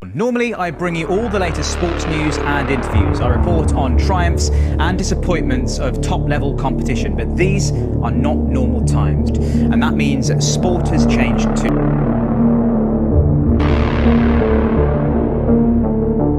Normally, I bring you all the latest sports news and interviews. I report on triumphs and disappointments of top-level competition, but these are not normal times, and that means that sport has changed too.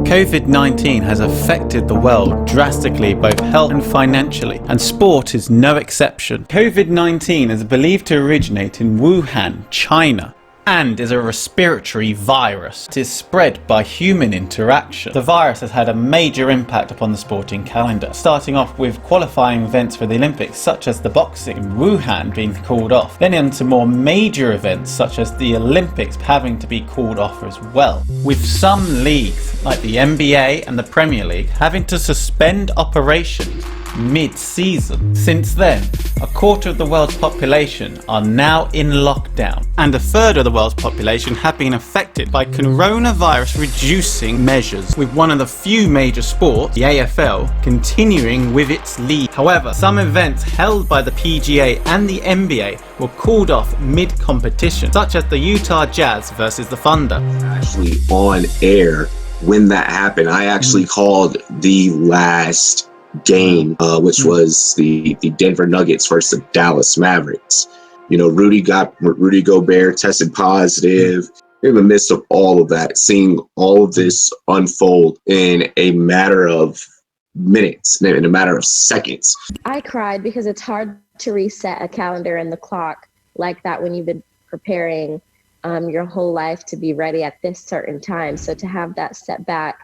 COVID-19 has affected the world drastically, both health and financially, and sport is no exception. COVID-19 is believed to originate in Wuhan, China, and is a respiratory virus. It is spread by human interaction. The virus has had a major impact upon the sporting calendar, starting off with qualifying events for the Olympics, such as the boxing in Wuhan being called off, then into more major events such as the Olympics having to be called off as well, with some leagues like the NBA and the Premier League having to suspend operations mid-season. Since then, a quarter of the world's population are now in lockdown, and a third of the world's population have been affected by coronavirus reducing measures, with one of the few major sports, the AFL, continuing with its lead. However, some events held by the PGA and the NBA were called off mid-competition, such as the Utah Jazz versus the Thunder. Actually on air when that happened, I actually called the last game, which was the Denver Nuggets versus the Dallas Mavericks. You know, Rudy Gobert tested positive. In the midst of all of that, seeing all of this unfold in a matter of minutes, in a matter of seconds. I cried because it's hard to reset a calendar and the clock like that when you've been preparing your whole life to be ready at this certain time. So to have that set back,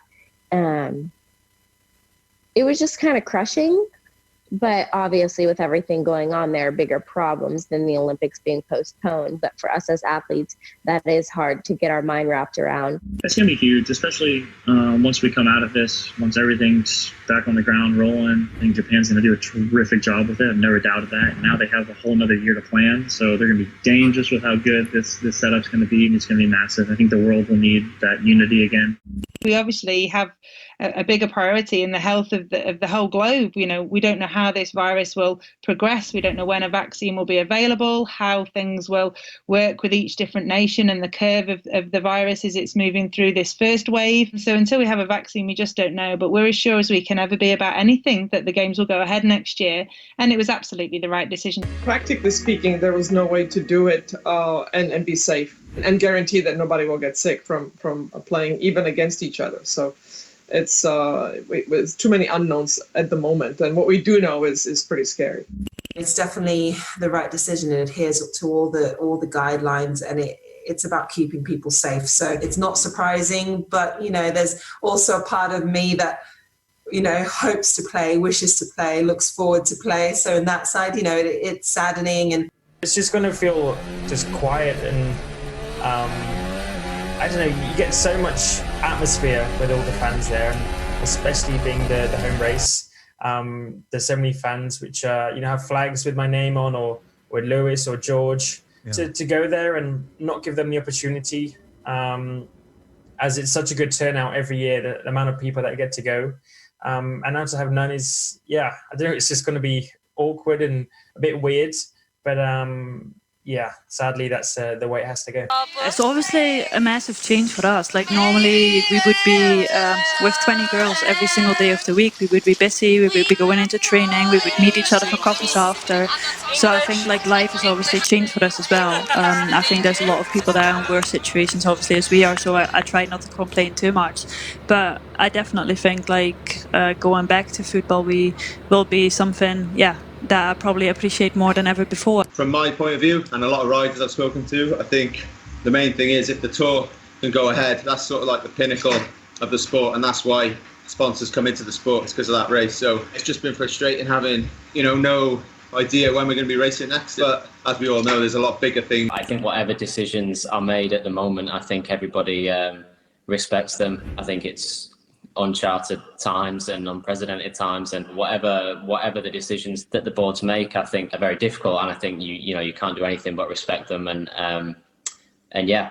it was just kind of crushing, but obviously with everything going on, there are bigger problems than the Olympics being postponed. But for us as athletes, that is hard to get our mind wrapped around. It's going to be huge, especially once we come out of this, once everything's back on the ground rolling. I think Japan's going to do a terrific job with it. I've never doubted that. And now they have a whole nother year to plan. So they're going to be dangerous with how good this setup's going to be, and it's going to be massive. I think the world will need that unity again. We obviously have a bigger priority in the health of the whole globe. You know, we don't know how this virus will progress. We don't know when a vaccine will be available, how things will work with each different nation and the curve of the virus as it's moving through this first wave. So until we have a vaccine, we just don't know. But we're as sure as we can ever be about anything that the Games will go ahead next year. And it was absolutely the right decision. Practically speaking, there was no way to do it and be safe and guarantee that nobody will get sick from playing even against each other. So it's too many unknowns at the moment, and what we do know is pretty scary. It's definitely the right decision. It adheres to all the guidelines, and it's about keeping people safe. So it's not surprising, but you know, there's also a part of me that, you know, hopes to play, wishes to play, looks forward to play. So in that side, you know, it's saddening, and it's just going to feel just quiet and I don't know, you get so much atmosphere with all the fans there, and especially being the home race. There's so many fans which have flags with my name on, or with Lewis or George. Yeah. To go there and not give them the opportunity, as it's such a good turnout every year, the amount of people that get to go, and now to have none is, I don't know, it's just going to be awkward and a bit weird, but sadly that's the way it has to go. It's obviously a massive change for us. Like normally we would be with 20 girls every single day of the week. We would be busy, we would be going into training, we would meet each other for coffees after. So I think like life has obviously changed for us as well. I think there's a lot of people that are in worse situations obviously as we are, so I try not to complain too much. But I definitely think like going back to football will be something that I probably appreciate more than ever before. From my point of view, and a lot of riders I've spoken to, I think the main thing is if the tour can go ahead, that's sort of like the pinnacle of the sport, and that's why sponsors come into the sport, it's because of that race. So it's just been frustrating having, no idea when we're going to be racing next. But as we all know, there's a lot bigger things. I think whatever decisions are made at the moment, I think everybody respects them. I think it's uncharted times and unprecedented times, and whatever the decisions that the boards make, I think are very difficult, and I think you can't do anything but respect them and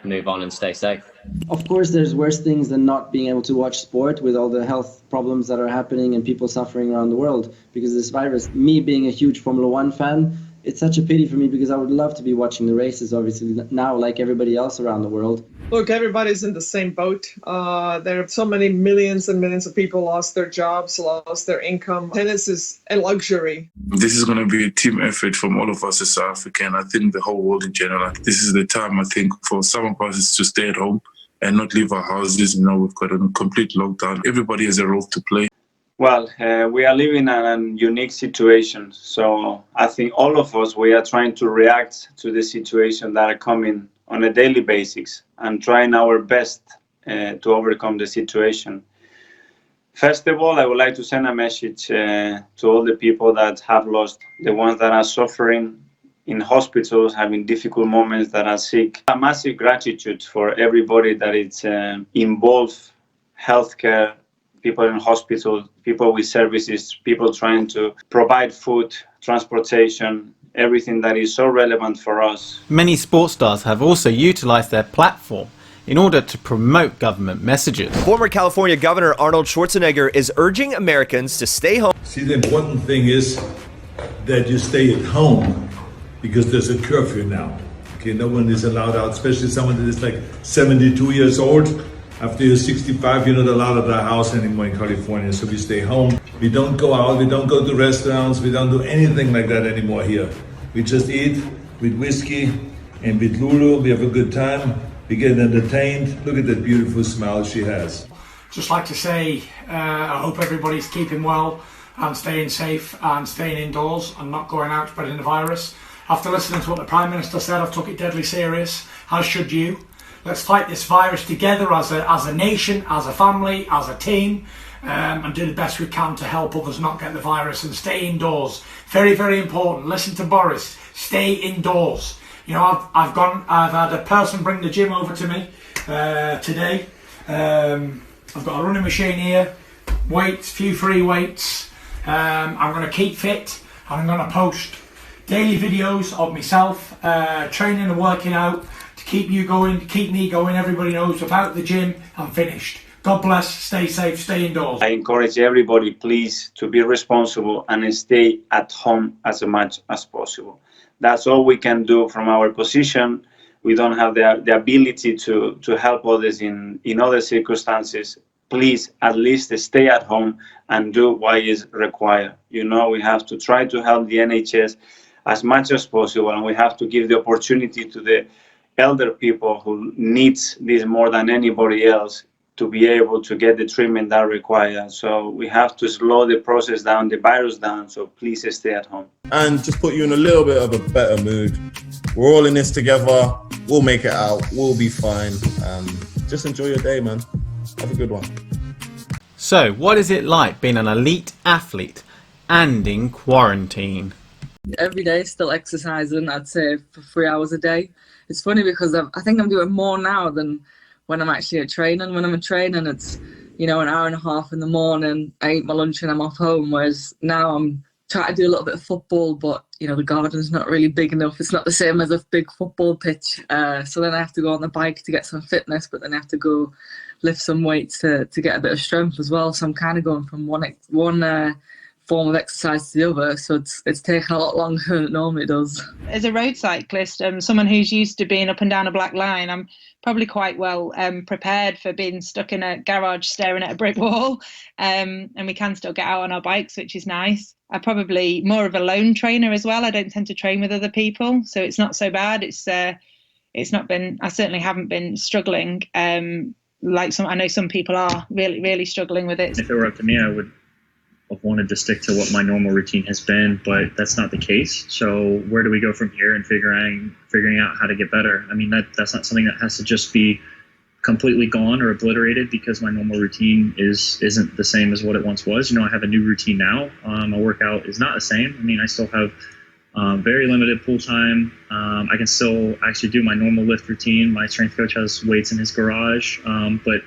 move on and stay safe. Of course, there's worse things than not being able to watch sport with all the health problems that are happening and people suffering around the world because of this virus. Me being a huge Formula 1 fan, It's such a pity for me because I would love to be watching the races, obviously, now like everybody else around the world. Look, everybody's in the same boat. There are so many millions and millions of people lost their jobs, lost their income. Tennis is a luxury. This is going to be a team effort from all of us as South African. I think the whole world in general. This is the time, I think, for some of us is to stay at home and not leave our houses. You know, we've got a complete lockdown. Everybody has a role to play. Well, we are living in a unique situation. So I think all of us, we are trying to react to the situation that are coming on a daily basis and trying our best to overcome the situation. First of all, I would like to send a message to all the people that have lost, the ones that are suffering in hospitals, having difficult moments, that are sick. A massive gratitude for everybody that is involved, healthcare, people in hospitals, people with services, people trying to provide food, transportation, everything that is so relevant for us. Many sports stars have also utilised their platform in order to promote government messages. Former California Governor Arnold Schwarzenegger is urging Americans to stay home. See, the important thing is that you stay at home because there's a curfew now. Okay, no one is allowed out, especially someone that is like 72 years old. After you're 65, you're not allowed at the house anymore in California, so we stay home. We don't go out, we don't go to restaurants, we don't do anything like that anymore here. We just eat with whiskey and with Lulu, we have a good time, we get entertained. Look at that beautiful smile she has. Just like to say, I hope everybody's keeping well and staying safe and staying indoors and not going out spreading the virus. After listening to what the Prime Minister said, I've took it deadly serious, as should you. Let's fight this virus together as a nation, as a family, as a team, and do the best we can to help others not get the virus and stay indoors. Very, very important. Listen to Boris. Stay indoors. You know, I've had a person bring the gym over to me today. I've got a running machine here, weights, few free weights. I'm going to keep fit, and I'm going to post daily videos of myself training and working out. Keep you going, keep me going. Everybody knows without the gym, I'm finished. God bless, stay safe, stay indoors. I encourage everybody, please, to be responsible and stay at home as much as possible. That's all we can do from our position. We don't have the ability to help others in other circumstances. Please, at least stay at home and do what is required. You know, we have to try to help the NHS as much as possible, and we have to give the opportunity to the elder people who needs this more than anybody else to be able to get the treatment that required. So we have to slow the process down, the virus down, so please stay at home. And just put you in a little bit of a better mood. We're all in this together. We'll make it out. We'll be fine. Just enjoy your day, man. Have a good one. So, what is it like being an elite athlete and in quarantine? Every day still exercising, I'd say for 3 hours a day. It's funny because I think I'm doing more now than when I'm actually at training. When I'm at training, it's, you know, an hour and a half in the morning, I eat my lunch and I'm off home, whereas now I'm trying to do a little bit of football, but, you know, the garden's not really big enough. It's not the same as a big football pitch. So then I have to go on the bike to get some fitness, but then I have to go lift some weights to get a bit of strength as well. So I'm kind of going from one form of exercise to the other, so it's taken a lot longer than it normally does. As a road cyclist, someone who's used to being up and down a black line, I'm probably quite well prepared for being stuck in a garage staring at a brick wall, and we can still get out on our bikes, which is nice. I'm probably more of a lone trainer as well. I don't tend to train with other people, so it's not so bad. It's not been, I certainly haven't been struggling like I know some people are really struggling with it. If it were up to me, I would have wanted to stick to what my normal routine has been, but that's not the case. So where do we go from here and figuring out how to get better? I mean, that's not something that has to just be completely gone or obliterated because my normal routine isn't the same as what it once was. You know, I have a new routine now. My workout is not the same. I mean, I still have very limited pool time. I can still actually do my normal lift routine. My strength coach has weights in his garage, but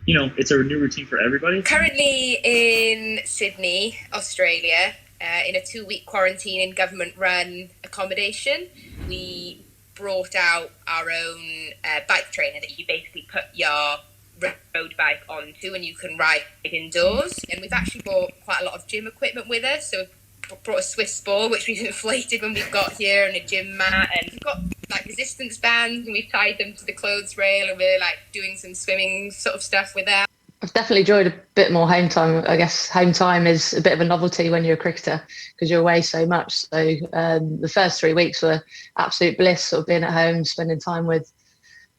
you know, it's a new routine for everybody. Currently in Sydney, Australia, in a 2-week quarantine in government-run accommodation. We brought out our own bike trainer that you basically put your road bike onto and you can ride indoors. And we've actually brought quite a lot of gym equipment with us, so we've brought a Swiss ball, which we've inflated when we've got here, and a gym mat, and we've got like resistance bands, and we've tied them to the clothes rail, and we're like doing some swimming sort of stuff with that. I've definitely enjoyed a bit more home time. I guess home time is a bit of a novelty when you're a cricketer because you're away so much. So the first 3 weeks were absolute bliss, sort of being at home, spending time with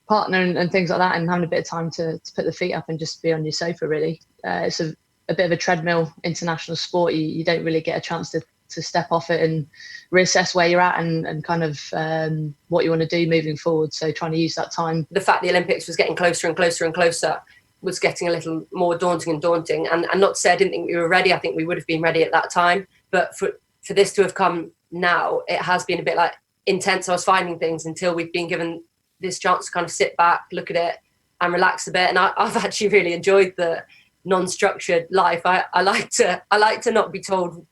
partner and things like that, and having a bit of time to put the feet up and just be on your sofa, really. It's a bit of a treadmill international sport. You don't really get a chance to step off it and reassess where you're at and kind of what you want to do moving forward. So trying to use that time. The fact the Olympics was getting closer and closer and closer was getting a little more daunting and daunting. And not to say I didn't think we were ready. I think we would have been ready at that time. But for this to have come now, it has been a bit like intense. I was finding things until we've been given this chance to kind of sit back, look at it and relax a bit. And I've actually really enjoyed the non-structured life. I like to not be told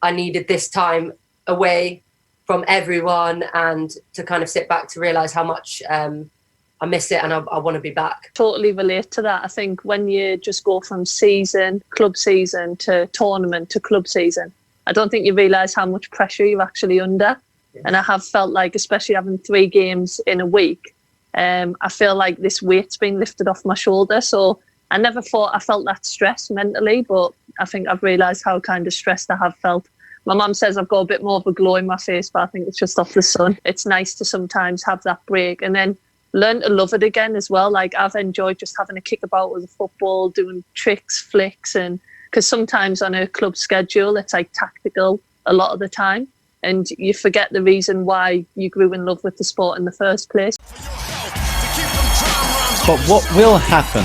I needed this time away from everyone and to kind of sit back to realize how much I miss it and I want to be back. Totally relate to that. I think when you just go from club season to tournament to club season, I don't think you realise how much pressure you're actually under. Yeah. And I have felt like, especially having 3 games in a week, I feel like this weight's been lifted off my shoulder. So I never thought I felt that stress mentally, but I think I've realised how kind of stressed I have felt. My mum says I've got a bit more of a glow in my face, but I think it's just off the sun. It's nice to sometimes have that break and then learn to love it again as well. Like I've enjoyed just having a kick about with the football, doing tricks, flicks, and because sometimes on a club schedule it's like tactical a lot of the time and you forget the reason why you grew in love with the sport in the first place. But what will happen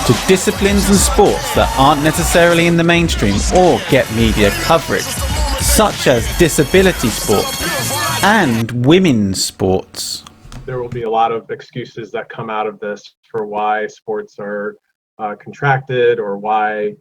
to disciplines and sports that aren't necessarily in the mainstream or get media coverage, such as disability sport and women's sports? There will be a lot of excuses that come out of this for why sports are contracted or why,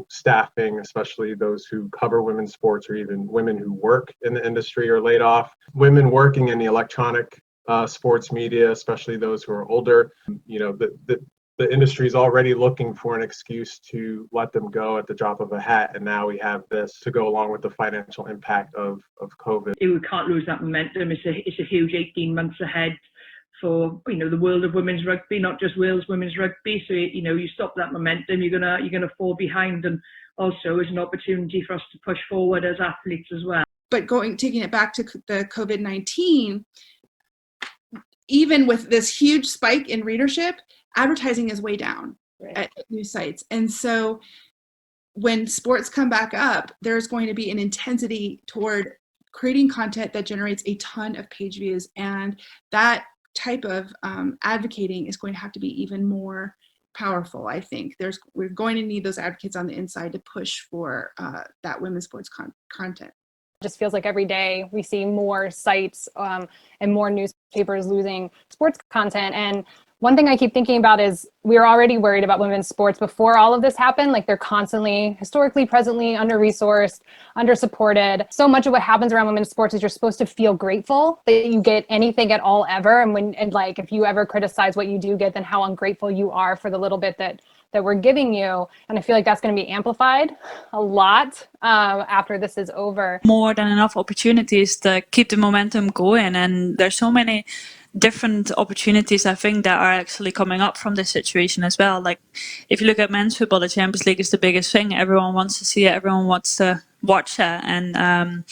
staffing, especially those who cover women's sports or even women who work in the industry are laid off. Women working in the electronic sports media, especially those who are older, the industry is already looking for an excuse to let them go at the drop of a hat. And now we have this to go along with the financial impact of COVID. We can't lose that momentum. It's a huge 18 months ahead for, the world of women's rugby, not just Wales women's rugby. So, you stop that momentum, you're gonna fall behind. And also it's an opportunity for us to push forward as athletes as well. But taking it back to the COVID-19, even with this huge spike in readership, advertising is way down at news sites. And so when sports come back up, there's going to be an intensity toward creating content that generates a ton of page views. And that type of advocating is going to have to be even more powerful, I think. We're going to need those advocates on the inside to push for that women's sports content. It just feels like every day we see more sites and more newspapers losing sports content. And one thing I keep thinking about is we were already worried about women's sports before all of this happened. Like they're constantly, historically, presently under-resourced, under-supported. So much of what happens around women's sports is you're supposed to feel grateful that you get anything at all ever. And if you ever criticize what you do get, then how ungrateful you are for the little bit that we're giving you. And I feel like that's going to be amplified a lot after this is over. More than enough opportunities to keep the momentum going. And there's so many different opportunities, I think, that are actually coming up from this situation as well. Like if you look at men's football, the Champions League is the biggest thing. Everyone wants to see it. Everyone wants to watch it. And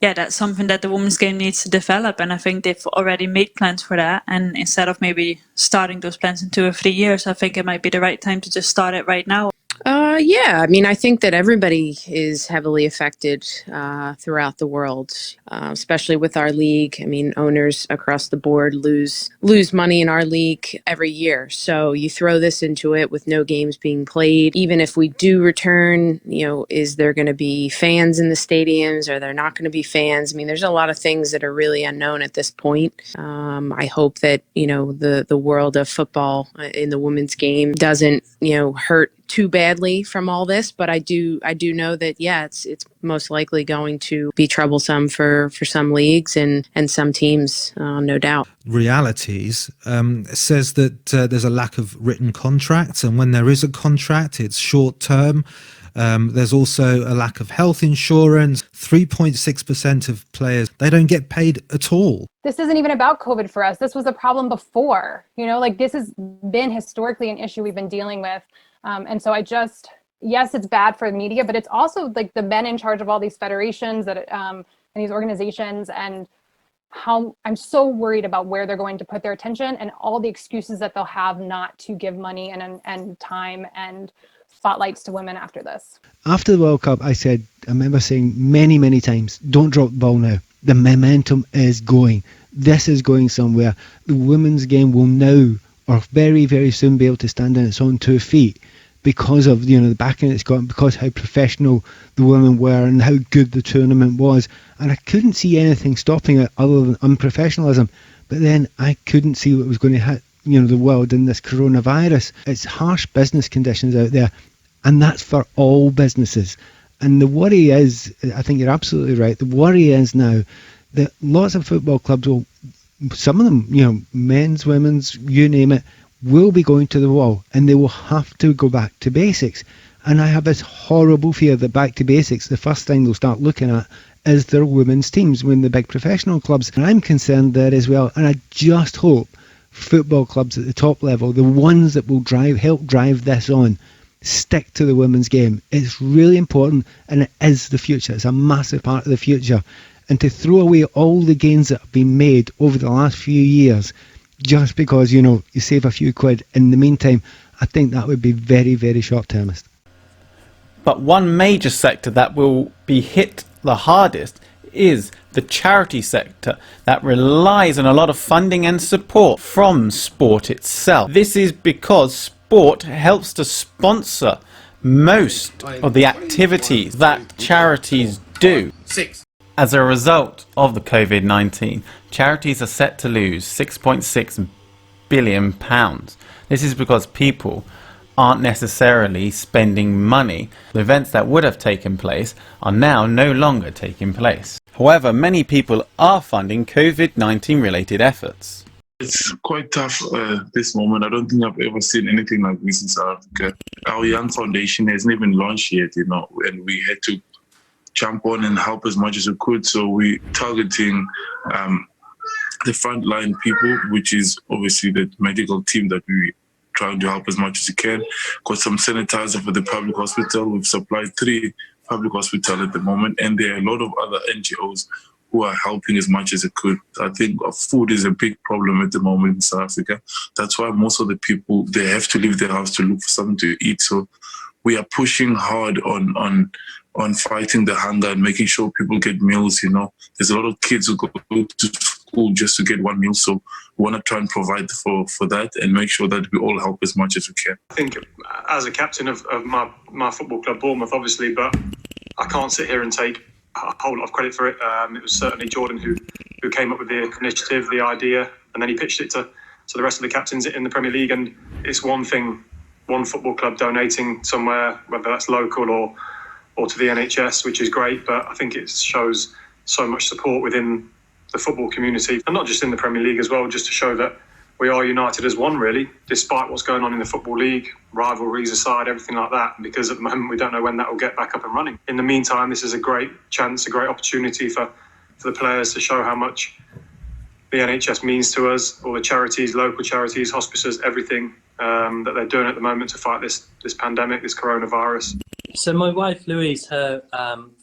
that's something that the women's game needs to develop. And I think they've already made plans for that. And instead of maybe starting those plans in 2 or 3 years, I think it might be the right time to just start it right now. I think that everybody is heavily affected throughout the world, especially with our league. Owners across the board lose money in our league every year. So you throw this into it with no games being played. Even if we do return, is there going to be fans in the stadiums? Are there not going to be fans? There's a lot of things that are really unknown at this point. I hope that, the world of football in the women's game doesn't, hurt too badly from all this, but I do know that it's most likely going to be troublesome for some leagues and some teams, no doubt. Realities says that there's a lack of written contracts, and when there is a contract, it's short term. There's also a lack of health insurance. 3.6% of players, they don't get paid at all. This isn't even about COVID for us. This was a problem before, like this has been historically an issue we've been dealing with. And so yes, it's bad for the media, but it's also like the men in charge of all these federations and these organizations, and how I'm so worried about where they're going to put their attention and all the excuses that they'll have not to give money and time and spotlights to women after this. After the World Cup, I remember saying many, many times, don't drop the ball now. The momentum is going. This is going somewhere. The women's game will now, or very, very soon, be able to stand on its own 2 feet because of the backing it's got, because how professional the women were and how good the tournament was. And I couldn't see anything stopping it other than unprofessionalism. But then I couldn't see what was going to hit the world in this coronavirus. It's harsh business conditions out there, and that's for all businesses. And the worry is, I think you're absolutely right, the worry is now that lots of football clubs will, some of them, men's, women's, you name it, will be going to the wall, and they will have to go back to basics. And I have this horrible fear that back to basics, the first thing they'll start looking at is their women's teams, when the big professional clubs. And I'm concerned there as well, and I just hope football clubs at the top level, the ones that will help drive this on, stick to the women's game. It's really important, and it is the future. It's a massive part of the future. And to throw away all the gains that have been made over the last few years just because, you save a few quid in the meantime, I think that would be very, very short-termist. But one major sector that will be hit the hardest is the charity sector, that relies on a lot of funding and support from sport itself. This is because sport helps to sponsor most of the activities that charities do. As a result of the COVID-19, charities are set to lose £6.6 billion. This is because people aren't necessarily spending money. The events that would have taken place are now no longer taking place. However, many people are funding COVID-19 related efforts. It's quite tough this moment. I don't think I've ever seen anything like this in South Africa. Our young foundation hasn't even launched yet, and we had to jump on and help as much as we could. So we're targeting the frontline people, which is obviously the medical team that we trying to help as much as we can. Got some sanitizer for the public hospital. We've supplied 3 public hospitals at the moment, and there are a lot of other NGOs who are helping as much as they could. I think food is a big problem at the moment in South Africa. That's why most of the people, they have to leave their house to look for something to eat. So we are pushing hard on fighting the hunger and making sure people get meals. There's a lot of kids who go to school just to get one meal. So we want to try and provide for that and make sure that we all help as much as we can. I think as a captain of my football club, Bournemouth, obviously, but I can't sit here and take a whole lot of credit for it. It was certainly Jordan who came up with the initiative, the idea, and then he pitched it to the rest of the captains in the Premier League. And it's one thing, one football club donating somewhere, whether that's local or to the NHS, which is great, but I think it shows so much support within the football community, and not just in the Premier League as well, just to show that we are united as one, really, despite what's going on in the Football League, rivalries aside, everything like that, because at the moment we don't know when that will get back up and running. In the meantime, this is a great chance, a great opportunity for the players to show how much the NHS means to us, all the charities, local charities, hospices, everything that they're doing at the moment to fight this pandemic, this coronavirus. So my wife Louise, her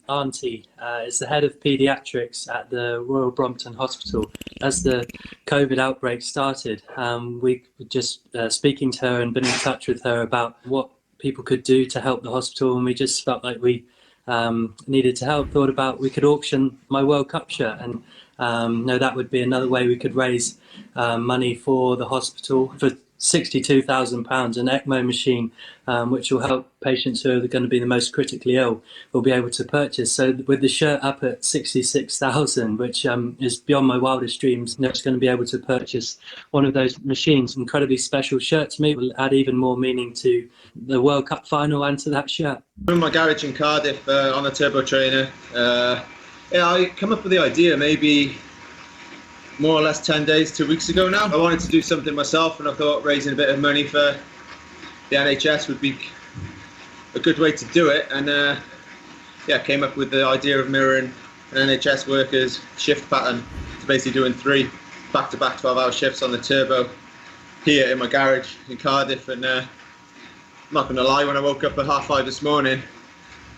auntie, is the head of paediatrics at the Royal Brompton Hospital. As the COVID outbreak started, we were just speaking to her and been in touch with her about what people could do to help the hospital, and we just felt like we needed to help. Thought about we could auction my World Cup shirt, and that would be another way we could raise money for the hospital. For £62,000, an ECMO machine, which will help patients who are going to be the most critically ill, will be able to purchase. So with the shirt up at 66,000, which is beyond my wildest dreams, it's going to be able to purchase one of those machines. Incredibly special shirt to me, will add even more meaning to the World Cup final and to that shirt. I'm in my garage in Cardiff on a turbo trainer. I come up with the idea maybe more or less 10 days, 2 weeks ago now. I wanted to do something myself, and I thought raising a bit of money for the NHS would be a good way to do it, and came up with the idea of mirroring an NHS worker's shift pattern. It's basically doing 3 back-to-back 12-hour shifts on the turbo here in my garage in Cardiff. And I'm not going to lie, when I woke up at 5:30 this morning,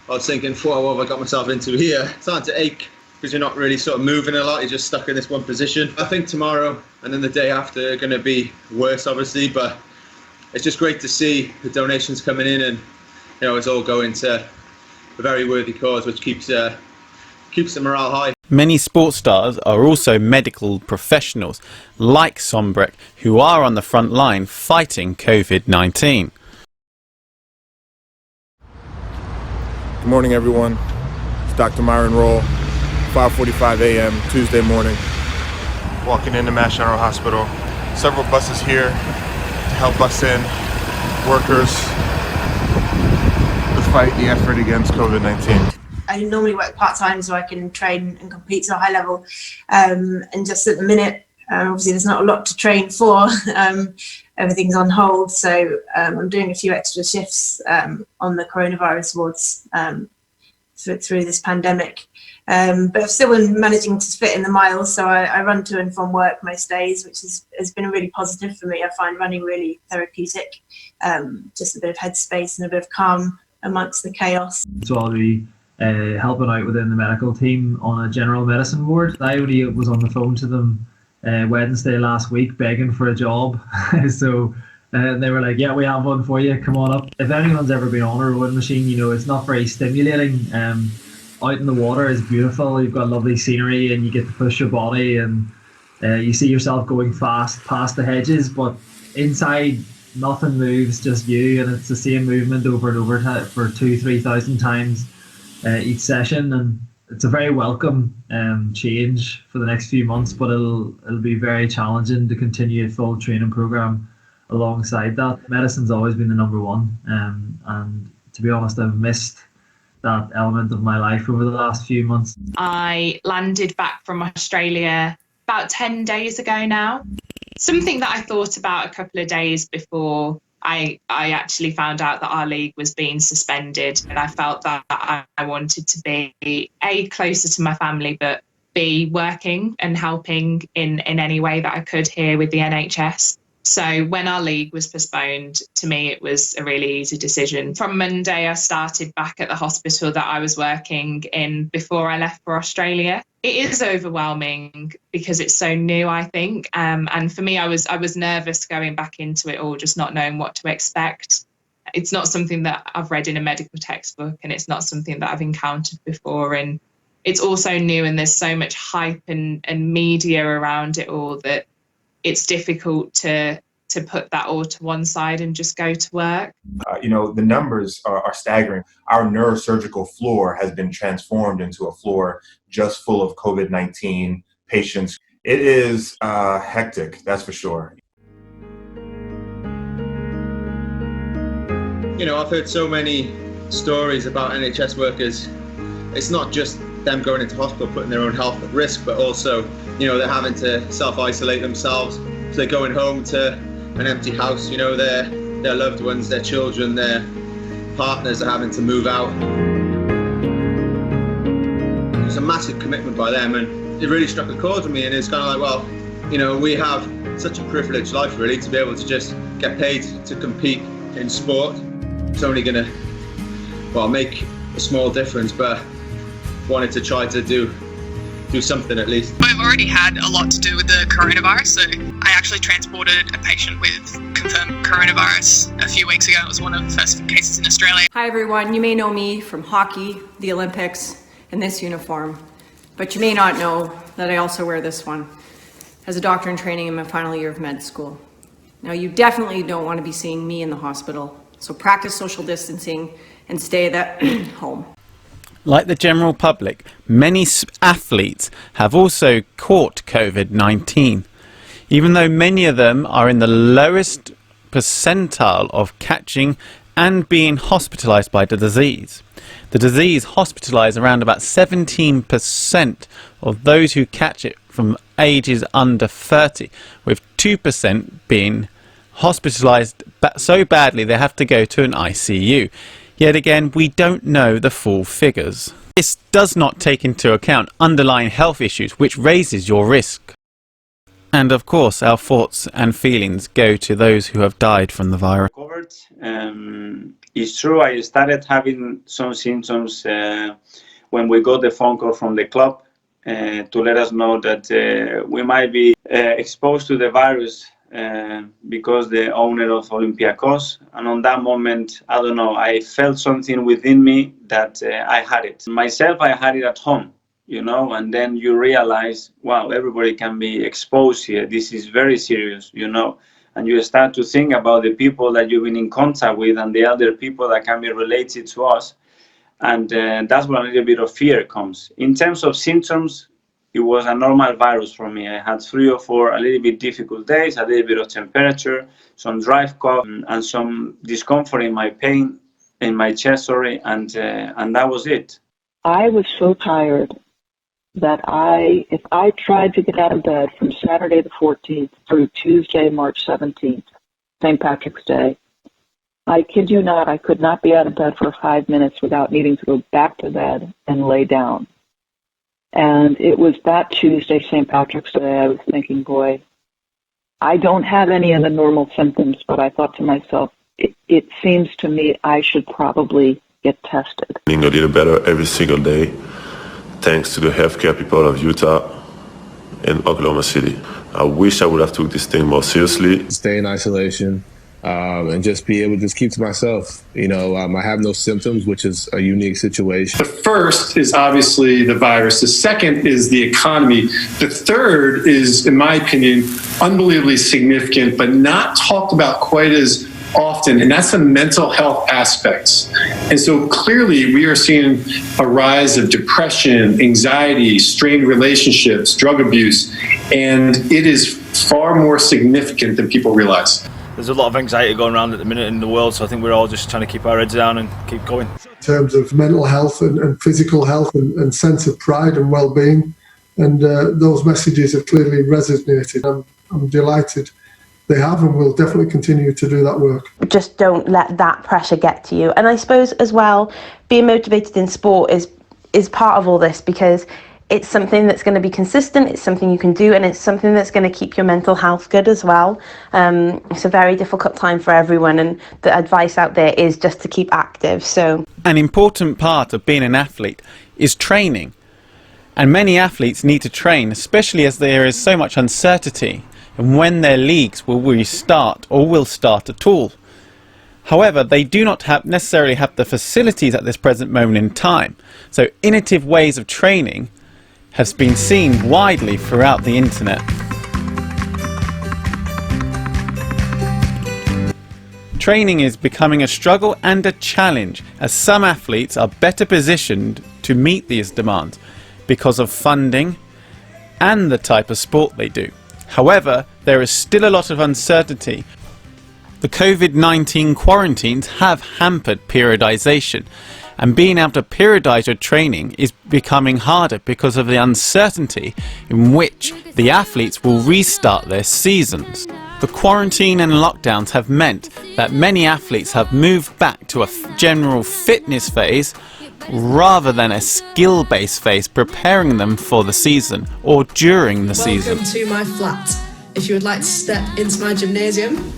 I was thinking, what have I got myself into here? It's starting to ache because you're not really sort of moving a lot, you're just stuck in this one position. I think tomorrow and then the day after are going to be worse, obviously, but it's just great to see the donations coming in, and it's all going to a very worthy cause, which keeps the morale high. Many sports stars are also medical professionals, like Sombrek, who are on the front line fighting COVID-19. Good morning, everyone. It's Dr. Myron Roll, 5:45 a.m. Tuesday morning. Walking into Mass General Hospital. Several buses here to help us in workers to fight the effort against COVID-19. I normally work part-time so I can train and compete to a high level, and just at the minute obviously there's not a lot to train for. Everything's on hold, so I'm doing a few extra shifts on the coronavirus wards through this pandemic, but I've still been managing to fit in the miles, so I run to and from work most days, which has been really positive for me. I find running really therapeutic, just a bit of headspace and a bit of calm amongst the chaos. So I'll be helping out within the medical team on a general medicine ward. I only was on the phone to them Wednesday last week begging for a job. So they were like, yeah, we have one for you, come on up. If anyone's ever been on a rowing machine, it's not very stimulating. Out in the water is beautiful, you've got lovely scenery and you get to push your body, and you see yourself going fast past the hedges, but inside nothing moves, just you, and it's the same movement over and over for 2,000-3,000 times each session, and it's a very welcome change for the next few months, but it'll be very challenging to continue a full training program alongside that. Medicine's always been the number one, and to be honest, I've missed that element of my life over the last few months. I landed back from Australia about 10 days ago now. Something that I thought about a couple of days before I actually found out that our league was being suspended, and I felt that I wanted to be A, closer to my family, but B, working and helping in any way that I could here with the NHS. So when our league was postponed, to me it was a really easy decision. From Monday I started back at the hospital that I was working in before I left for Australia. It is overwhelming because it's so new, I think. And for me, I was nervous going back into it all, just not knowing what to expect. It's not something that I've read in a medical textbook, and it's not something that I've encountered before. And it's also new, and there's so much hype and media around it all that it's difficult to put that all to one side and just go to work. The numbers are staggering. Our neurosurgical floor has been transformed into a floor just full of COVID-19 patients. It is hectic, that's for sure. I've heard so many stories about NHS workers. It's not just them going into hospital, putting their own health at risk, but also, they're having to self-isolate themselves. So they're going home to an empty house, their loved ones, their children, their partners are having to move out. It's a massive commitment by them, and it really struck a chord with me, and it's kind of like, well, we have such a privileged life really to be able to just get paid to compete in sport. It's only going to, make a small difference, but wanted to try to do something at least. I've already had a lot to do with the coronavirus, so I actually transported a patient with confirmed coronavirus a few weeks ago. It was one of the first cases in Australia. Hi everyone, you may know me from hockey, the Olympics, and this uniform, but you may not know that I also wear this one as a doctor in training in my final year of med school. Now you definitely don't want to be seeing me in the hospital, so practice social distancing and stay at home. Like the general public, many athletes have also caught COVID-19, even though many of them are in the lowest percentile of catching and being hospitalised by the disease. The disease hospitalised around about 17% of those who catch it from ages under 30, with 2% being hospitalised so badly they have to go to an ICU. Yet again, we don't know the full figures. This does not take into account underlying health issues, which raises your risk. And of course, our thoughts and feelings go to those who have died from the virus. It's true, I started having some symptoms when we got the phone call from the club to let us know that we might be exposed to the virus because the owner of Olympiacos, and on that moment, I don't know, I felt something within me that I had it. Myself, I had it at home, you know, and then you realize, wow, everybody can be exposed here. This is very serious, you know, and you start to think about the people that you've been in contact with and the other people that can be related to us. And that's when a little bit of fear comes. In terms of symptoms, it was a normal virus for me. I had 3 or 4 a little bit difficult days, a little bit of temperature, some dry cough, and some discomfort in my chest, and that was it. I was so tired that if I tried to get out of bed from Saturday the 14th through Tuesday, March 17th, St. Patrick's Day, I kid you not, I could not be out of bed for 5 minutes without needing to go back to bed and lay down. And it was that Tuesday, St. Patrick's Day, I was thinking, boy, I don't have any of the normal symptoms, but I thought to myself, it seems to me I should probably get tested. Getting a little better every single day, thanks to the healthcare people of Utah and Oklahoma City. I wish I would have took this thing more seriously. Stay in isolation. And just be able to just keep to myself. You know, I have no symptoms, which is a unique situation. The first is obviously the virus. The second is the economy. The third is, in my opinion, unbelievably significant, but not talked about quite as often, and that's the mental health aspects. And so clearly we are seeing a rise of depression, anxiety, strained relationships, drug abuse, and it is far more significant than people realize. There's a lot of anxiety going around at the minute in the world, so I think we're all just trying to keep our heads down and keep going. In terms of mental health and physical health and sense of pride and well-being, and those messages have clearly resonated. I'm delighted they have, and will definitely continue to do that work. Just don't let that pressure get to you. And I suppose as well, being motivated in sport is part of all this, because it's something that's going to be consistent, it's something you can do, and it's something that's going to keep your mental health good as well. It's a very difficult time for everyone, and the advice out there is just to keep active. So an important part of being an athlete is training. And many athletes need to train, especially as there is so much uncertainty in when their leagues will restart or will start at all. However, they do not necessarily have the facilities at this present moment in time. So innovative ways of training has been seen widely throughout the internet. Training is becoming a struggle and a challenge, as some athletes are better positioned to meet these demands because of funding and the type of sport they do. However, there is still a lot of uncertainty. The COVID-19 quarantines have hampered periodization, and being able to periodize your training is becoming harder because of the uncertainty in which the athletes will restart their seasons. The quarantine and lockdowns have meant that many athletes have moved back to a general fitness phase rather than a skill-based phase, preparing them for the season or during the season. Welcome to my flat. If you would like to step into my gymnasium,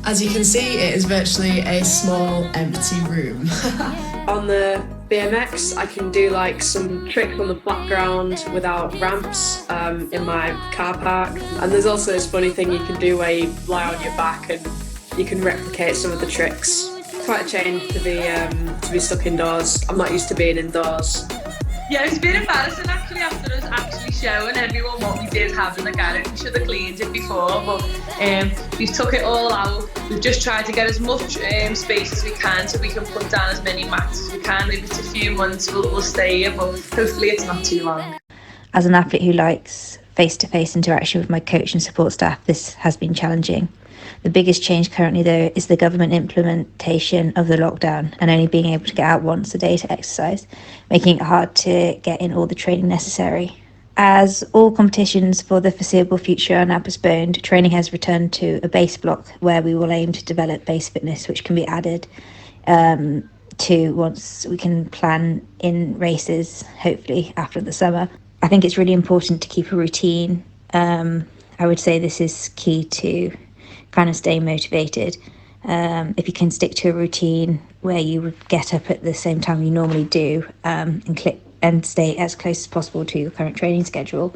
as you can see, it is virtually a small empty room. On the BMX, I can do like some tricks on the flat ground without ramps in my car park. And there's also this funny thing you can do where you lie on your back and you can replicate some of the tricks. Quite a change to be stuck indoors. I'm not used to being indoors. Yeah, it's been embarrassing actually after us actually showing everyone what we did have in the garage. We should have cleaned it before, but we've took it all out. We've just tried to get as much space as we can so we can put down as many mats as we can. Maybe it's a few months we'll stay here, but hopefully it's not too long. As an athlete who likes face-to-face interaction with my coach and support staff, this has been challenging. The biggest change currently, though, is the government implementation of the lockdown and only being able to get out once a day to exercise, making it hard to get in all the training necessary. As all competitions for the foreseeable future are now postponed, training has returned to a base block where we will aim to develop base fitness, which can be added to once we can plan in races, hopefully after the summer. I think it's really important to keep a routine. I would say this is key to kind of stay motivated. If you can stick to a routine where you would get up at the same time you normally do, and stay as close as possible to your current training schedule,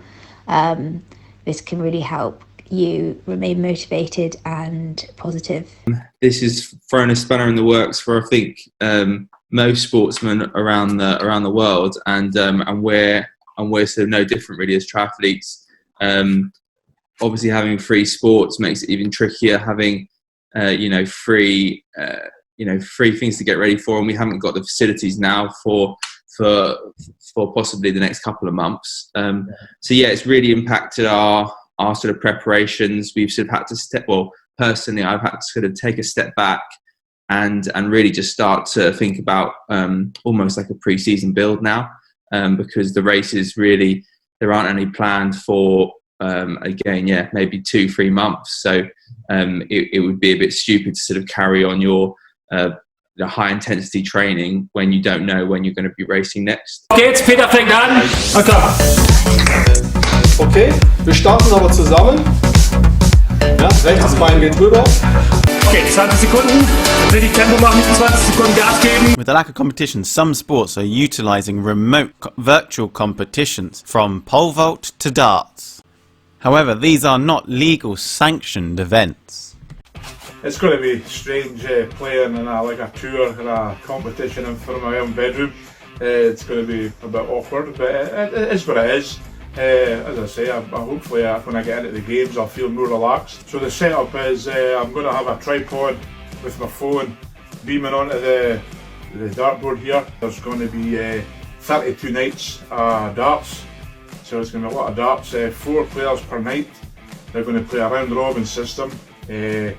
this can really help you remain motivated and positive. This is throwing a spanner in the works for, I think, most sportsmen around the world, and we're sort of no different really as triathletes. Obviously, having free sports makes it even trickier. Having free things to get ready for, and we haven't got the facilities now for possibly the next couple of months. So yeah, it's really impacted our sort of preparations. We've sort of had to personally, I've had to sort of take a step back and really just start to think about almost like a pre-season build now, because the races really, there aren't any planned for maybe 2-3 months. So it would be a bit stupid to sort of carry on your the high intensity training when you don't know when you're going to be racing next. Okay, jetzt Peter fängt an. Okay, wir starten aber zusammen. Ja, rechtes Bein geht rüber. Okay, 20 Sekunden. Richtig Tempo machen, 20 Sekunden Gas geben. With the lack of competition, some sports are utilising remote virtual competitions, from pole vault to darts. However, these are not legal sanctioned events. It's going to be strange playing in a tour or a competition in front of my own bedroom. It's going to be a bit awkward, but it is what it is. As I say, hopefully when I get into the games I'll feel more relaxed. So the setup is I'm going to have a tripod with my phone beaming onto the dartboard here. There's going to be 32 nights darts, so it's going to be a lot of darts. 4 players per night. They're going to play a round robin system. I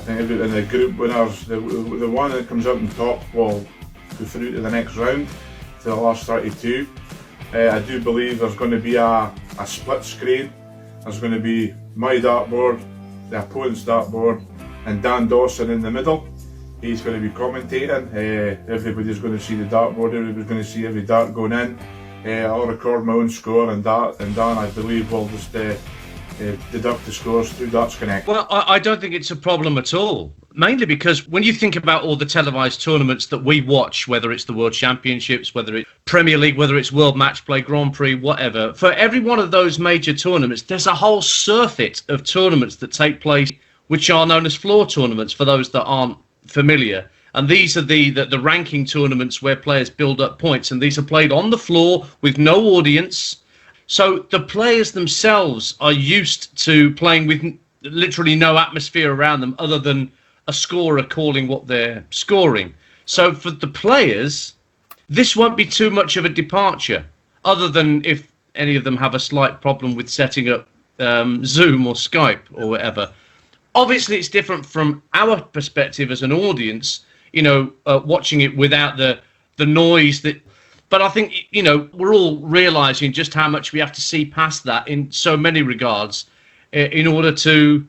think in the group winners, the one that comes out on top will go through to the next round, to the last 32. I do believe there's going to be a split screen. There's going to be my dartboard, the opponent's dartboard, and Dan Dawson in the middle. He's going to be commentating. Everybody's going to see the dartboard, everybody's going to see every dart going in. I'll record my own score, and Dan, I believe, will just deduct the scores through Darts Connect. Well, I don't think it's a problem at all. Mainly because when you think about all the televised tournaments that we watch, whether it's the World Championships, whether it's Premier League, whether it's World Match Play, Grand Prix, whatever, for every one of those major tournaments, there's a whole surfeit of tournaments that take place, which are known as floor tournaments for those that aren't familiar. And these are the ranking tournaments where players build up points, and these are played on the floor with no audience. So the players themselves are used to playing with literally no atmosphere around them other than a scorer calling what they're scoring. So for the players, this won't be too much of a departure, other than if any of them have a slight problem with setting up Zoom or Skype or whatever. Obviously, it's different from our perspective as an audience, watching it without the noise that. But I think, we're all realising just how much we have to see past that in so many regards in order to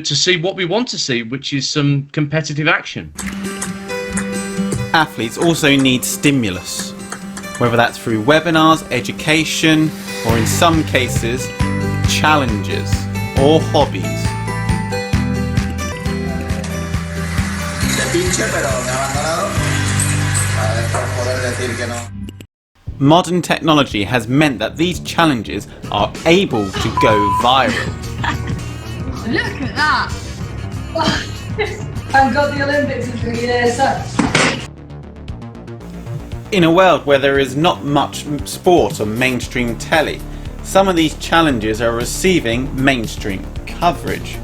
see what we want to see, which is some competitive action. Athletes also need stimulus, whether that's through webinars, education, or in some cases, challenges or hobbies. Modern technology has meant that these challenges are able to go viral. Look at that! Thank God the Olympics is going to be there, so. In a world where there is not much sport on mainstream telly, some of these challenges are receiving mainstream coverage.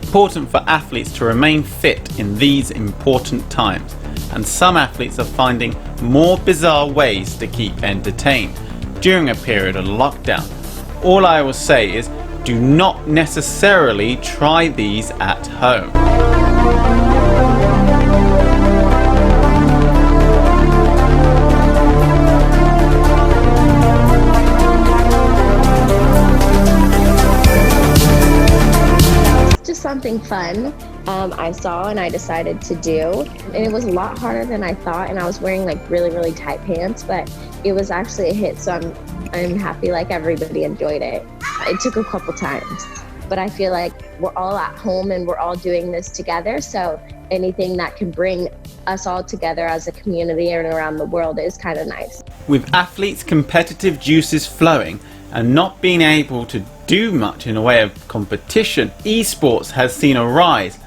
Important for athletes to remain fit in these important times, and some athletes are finding more bizarre ways to keep entertained during a period of lockdown. All I will say is, do not necessarily try these at home. Just something fun I saw and I decided to do. And it was a lot harder than I thought, and I was wearing like really, really tight pants, but it was actually a hit, so I'm happy like everybody enjoyed it. It took a couple times, but I feel like we're all at home and we're all doing this together, so anything that can bring us all together as a community and around the world is kind of nice. With athletes' competitive juices flowing and not being able to do much in the way of competition, esports has seen a rise.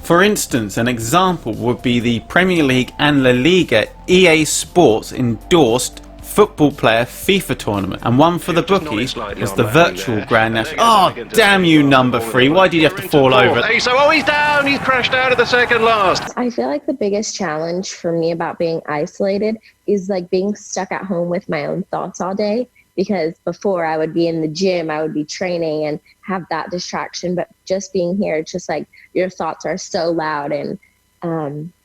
For instance, an example would be the Premier League and La Liga EA Sports endorsed football player FIFA tournament, and one for the bookies was the virtual Grand National. Oh, damn you, number 3, why did you have to fall over? He's down, he's crashed out of the second last. I feel like the biggest challenge for me about being isolated is like being stuck at home with my own thoughts all day, because before I would be in the gym, I would be training and have that distraction, but just being here, it's just like your thoughts are so loud and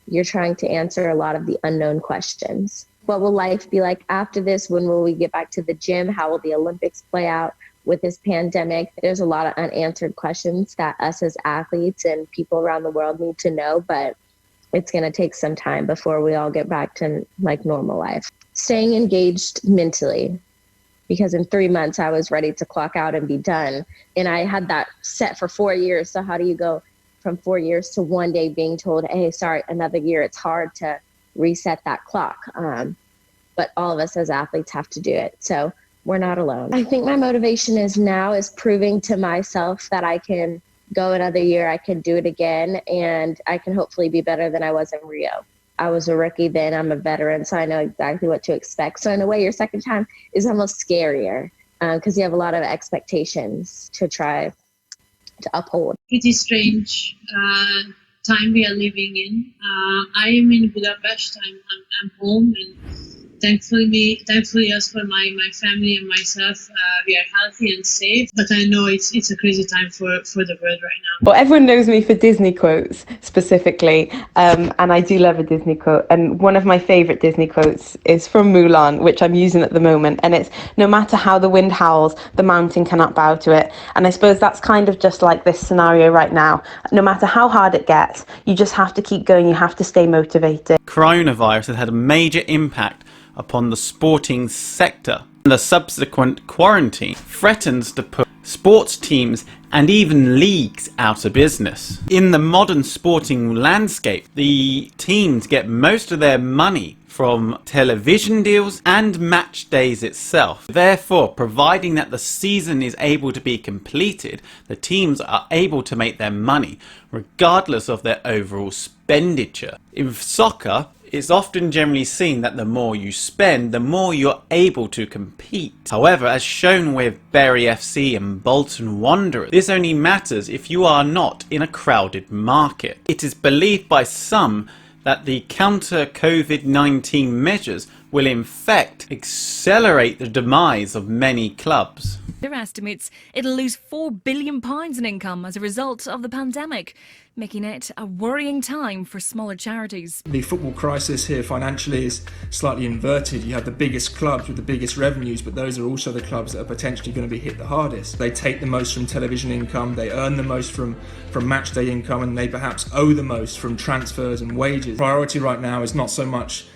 you're trying to answer a lot of the unknown questions. What will life be like after this? When will we get back to the gym? How will the Olympics play out with this pandemic? There's a lot of unanswered questions that us as athletes and people around the world need to know, but it's going to take some time before we all get back to like normal life. Staying engaged mentally, because in 3 months I was ready to clock out and be done. And I had that set for 4 years. So how do you go from 4 years to one day being told, hey, sorry, another year? It's hard to reset that clock. But all of us as athletes have to do it. So we're not alone. I think my motivation is proving to myself that I can go another year, I can do it again, and I can hopefully be better than I was in Rio. I was a rookie then, I'm a veteran, so I know exactly what to expect. So in a way, your second time is almost scarier because you have a lot of expectations to try to uphold. Pretty strange time we are living in. I am in Budapest. I'm home, and thankfully as for my family and myself, we are healthy and safe. But I know it's a crazy time for the world right now. Well, everyone knows me for Disney quotes specifically, and I do love a Disney quote. And one of my favourite Disney quotes is from Mulan, which I'm using at the moment. And it's, no matter how the wind howls, the mountain cannot bow to it. And I suppose that's kind of just like this scenario right now. No matter how hard it gets, you just have to keep going. You have to stay motivated. Coronavirus has had a major impact upon the sporting sector. The subsequent quarantine threatens to put sports teams and even leagues out of business. In the modern sporting landscape, the teams get most of their money from television deals and match days itself. Therefore, providing that the season is able to be completed, the teams are able to make their money regardless of their overall expenditure. In soccer, it's often generally seen that the more you spend, the more you're able to compete. However, as shown with Bury FC and Bolton Wanderers, this only matters if you are not in a crowded market. It is believed by some that the counter COVID-19 measures will in fact accelerate the demise of many clubs. Their estimates it'll lose £4 billion in income as a result of the pandemic, making it a worrying time for smaller charities. The football crisis here financially is slightly inverted. You have the biggest clubs with the biggest revenues, but those are also the clubs that are potentially going to be hit the hardest. They take the most from television income, they earn the most from match day income, and they perhaps owe the most from transfers and wages. Priority right now is not so much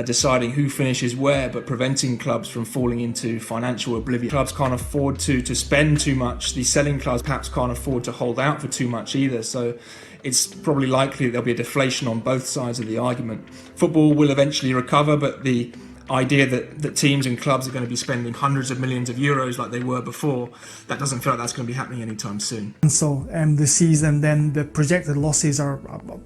deciding who finishes where, but preventing clubs from falling into financial oblivion. Clubs can't afford to spend too much. The selling clubs perhaps can't afford to hold out for too much either. So it's probably likely there'll be a deflation on both sides of the argument. Football will eventually recover, but the idea that teams and clubs are going to be spending hundreds of millions of euros like they were before, that doesn't feel like that's going to be happening anytime soon. And so the season, then the projected losses are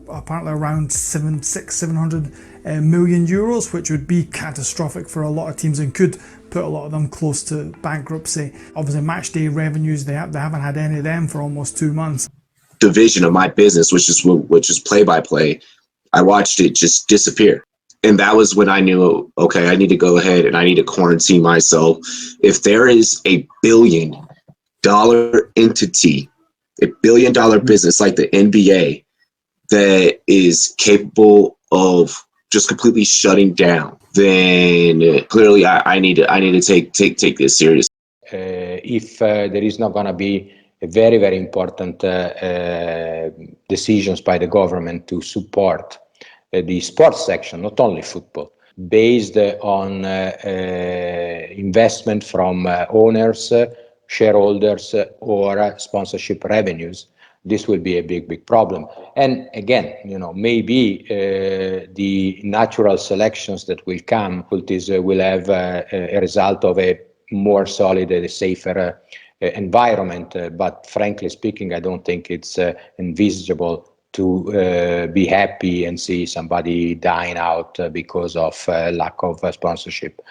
apparently around 700 million euros, which would be catastrophic for a lot of teams and could put a lot of them close to bankruptcy. Obviously, match day revenues, they haven't had any of them for almost 2 months. Division of my business, which is play-by-play, I watched it just disappear. And that was when I knew, okay, I need to go ahead and I need to quarantine myself. If there is a $1 billion entity, a $1 billion business like the NBA that is capable of just completely shutting down, then clearly I need to take this serious. If there is not going to be very, very important decisions by the government to support the sports section, not only football, based on investment from owners, shareholders, or sponsorship revenues. This will be a big problem. And again, maybe the natural selections that will come will have a result of a more solid and safer environment. But frankly speaking, I don't think it's envisageable to be happy and see somebody dying out because of lack of sponsorship.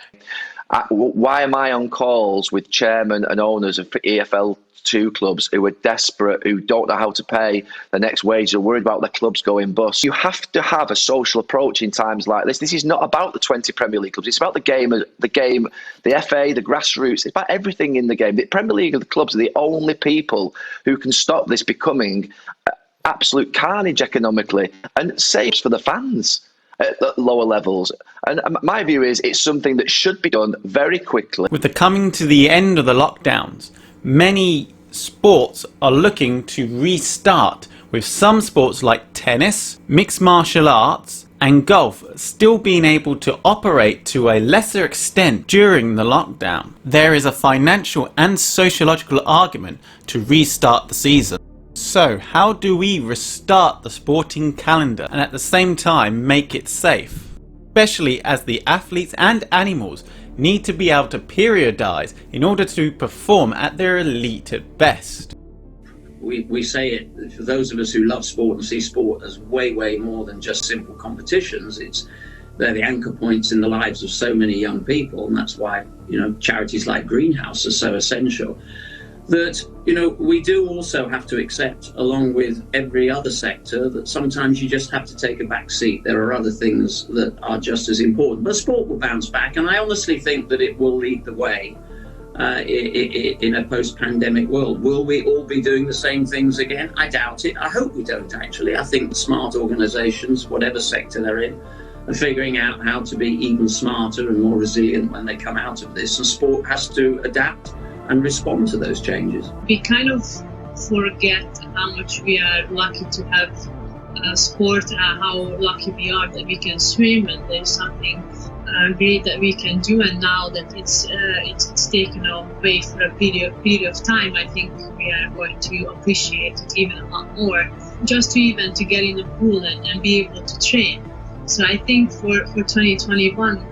Why am I on calls with chairmen and owners of EFL2 clubs who are desperate, who don't know how to pay the next wage, are worried about their clubs going bust? You have to have a social approach in times like this. This is not about the 20 Premier League clubs. It's about the game, the FA, the grassroots. It's about everything in the game. The Premier League and the clubs are the only people who can stop this becoming absolute carnage economically and saves for the fans at the lower levels. And my view is it's something that should be done very quickly. With the coming to the end of the lockdowns, many sports are looking to restart, with some sports like tennis, mixed martial arts and golf still being able to operate to a lesser extent during the lockdown. There is a financial and sociological argument to restart the season. So how do we restart the sporting calendar and at the same time make it safe? Especially as the athletes and animals need to be able to periodise in order to perform at their elite at best. We say it, for those of us who love sport and see sport as way more than just simple competitions, they're the anchor points in the lives of so many young people, and that's why charities like Greenhouse are so essential. That we do also have to accept, along with every other sector, that sometimes you just have to take a back seat. There are other things that are just as important. But sport will bounce back, and I honestly think that it will lead the way in a post-pandemic world. Will we all be doing the same things again? I doubt it. I hope we don't, actually. I think smart organisations, whatever sector they're in, are figuring out how to be even smarter and more resilient when they come out of this, and sport has to adapt and respond to those changes. We kind of forget how much we are lucky to have sport, how lucky we are that we can swim, and there's something great that we can do. And now that it's taken away for a period of time, I think we are going to appreciate it even a lot more. Just to get in the pool and be able to train. So I think for 2021.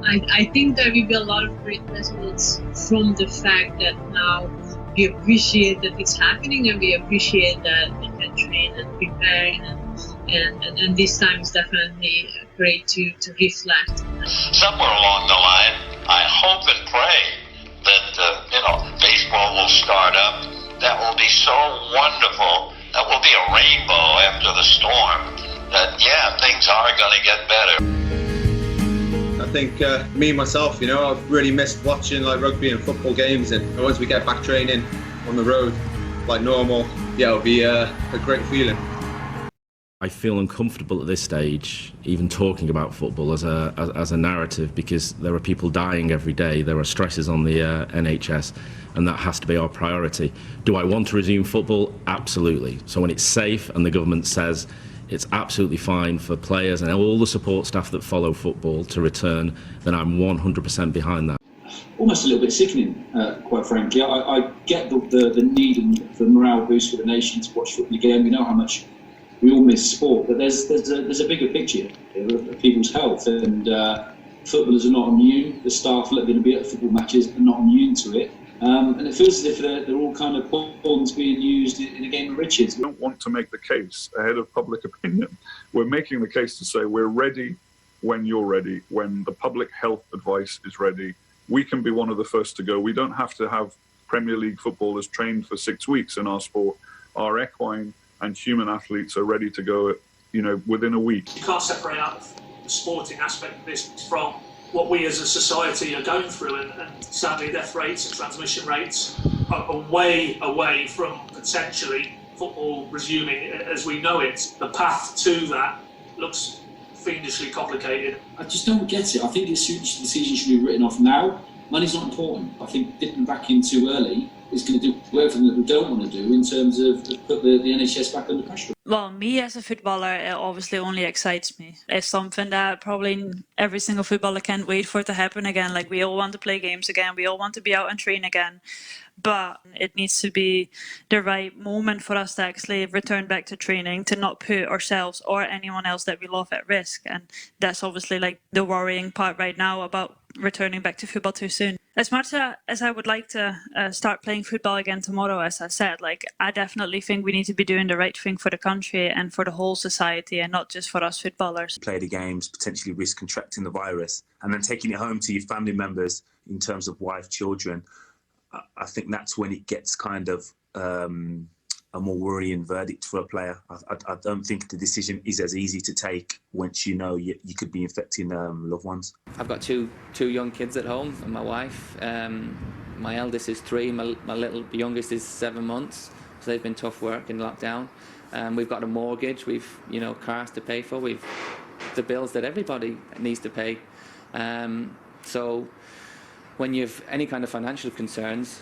I think there will be a lot of great results from the fact that now we appreciate that it's happening, and we appreciate that we can train and prepare, and this time is definitely great to reflect. Somewhere along the line, I hope and pray that baseball will start up. That will be so wonderful. That will be a rainbow after the storm. That things are going to get better. I think me myself, I've really missed watching rugby and football games, and once we get back training on the road like normal, it'll be a great feeling. I feel uncomfortable at this stage, even talking about football as a narrative, because there are people dying every day. There are stresses on the NHS, and that has to be our priority. Do I want to resume football? Absolutely. So when it's safe and the government says it's absolutely fine for players and all the support staff that follow football to return, then I'm 100% behind that. Almost a little bit sickening, quite frankly. I get the need and the morale boost for the nation to watch football again. We know how much we all miss sport, but there's a bigger picture here of people's health, and footballers are not immune. The staff that are going to be at football matches are not immune to it, and it feels as if they're all kind of pawns being used in a game of riches. We don't want to make the case ahead of public opinion. We're making the case to say we're ready when you're ready, when the public health advice is ready. We can be one of the first to go. We don't have to have Premier League footballers trained for 6 weeks in our sport. Our equine and human athletes are ready to go, within a week. You can't separate out the sporting aspect of this from what we as a society are going through, and sadly death rates and transmission rates are way away from potentially football resuming as we know it. The path to that looks fiendishly complicated. I just don't get it. I think this decision should be written off now. money's not important. I think dipping back in too early is going to do everything that we don't want to do in terms of put the NHS back under pressure. Well, me as a footballer, it obviously only excites me. It's something that probably every single footballer can't wait for it to happen again. Like, we all want to play games again. We all want to be out and train again. But it needs to be the right moment for us to actually return back to training, to not put ourselves or anyone else that we love at risk. And that's obviously like the worrying part right now about returning back to football too soon. As much as I would like to start playing football again tomorrow, as I said, like, I definitely think we need to be doing the right thing for the country and for the whole society, and not just for us footballers. Play the games, potentially risk contracting the virus, and then taking it home to your family members in terms of wife, children. I think that's when it gets kind of a more worrying verdict for a player. I don't think the decision is as easy to take once you know you could be infecting loved ones. I've got two young kids at home and my wife. My eldest is 3, my youngest is 7 months. So they've been tough work in lockdown. We've got a mortgage, we've cars to pay for, we've the bills that everybody needs to pay. So when you've any kind of financial concerns,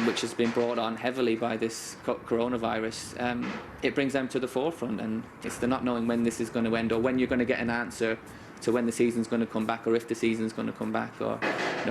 which has been brought on heavily by this coronavirus, it brings them to the forefront, and it's the not knowing when this is going to end, or when you're going to get an answer to when the season's going to come back, or if the season's going to come back, or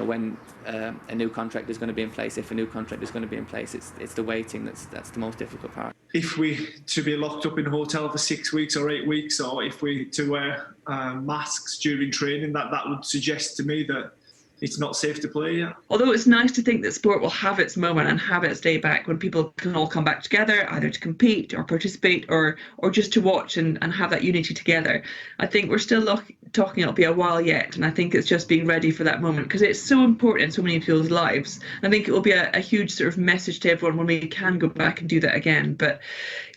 when a new contract is going to be in place, if a new contract is going to be in place. It's the waiting that's the most difficult part. If we to be locked up in a hotel for 6 weeks or 8 weeks, or if we to wear masks during training, that would suggest to me that it's not safe to play yet. Although it's nice to think that sport will have its moment and have its day back when people can all come back together, either to compete or participate or just to watch and have that unity together. I think we're still talking it'll be a while yet, and I think it's just being ready for that moment, because it's so important in so many people's lives. I think it will be a huge sort of message to everyone when we can go back and do that again. But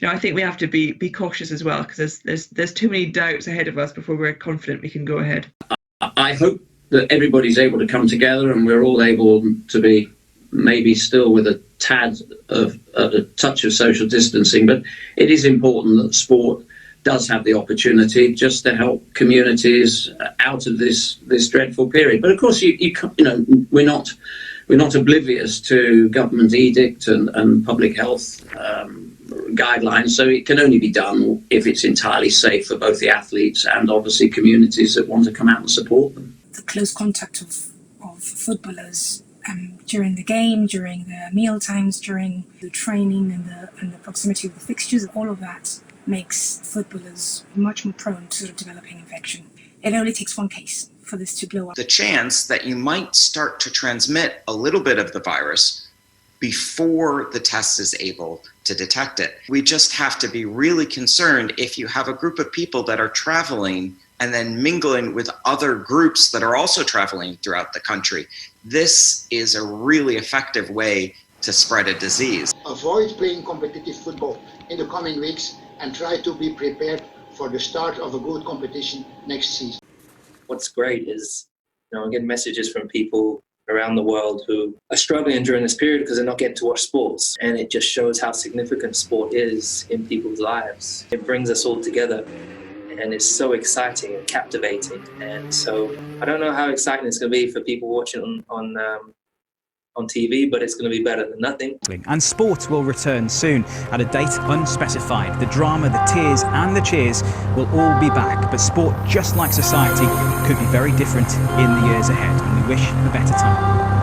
I think we have to be cautious as well, because there's too many doubts ahead of us before we're confident we can go ahead. I hope that everybody's able to come together and we're all able to be maybe still with a tad of a touch of social distancing, but it is important that sport does have the opportunity just to help communities out of this dreadful period. But of course, we're not oblivious to government edict and public health guidelines, so it can only be done if it's entirely safe for both the athletes and obviously communities that want to come out and support them. The close contact of footballers during the game, during the meal times, during the training and the proximity of the fixtures, all of that makes footballers much more prone to developing infection. It only takes one case for this to blow up. The chance that you might start to transmit a little bit of the virus before the test is able to detect it. We just have to be really concerned if you have a group of people that are traveling and then mingling with other groups that are also traveling throughout the country. This is a really effective way to spread a disease. Avoid playing competitive football in the coming weeks and try to be prepared for the start of a good competition next season. What's great is, I'm getting messages from people around the world who are struggling during this period because they're not getting to watch sports. And it just shows how significant sport is in people's lives. It brings us all together. And it's so exciting and captivating. And so I don't know how exciting it's going to be for people watching on TV, but it's going to be better than nothing. And sport will return soon at a date unspecified. The drama, the tears and the cheers will all be back. But sport, just like society, could be very different in the years ahead. And we wish a better time.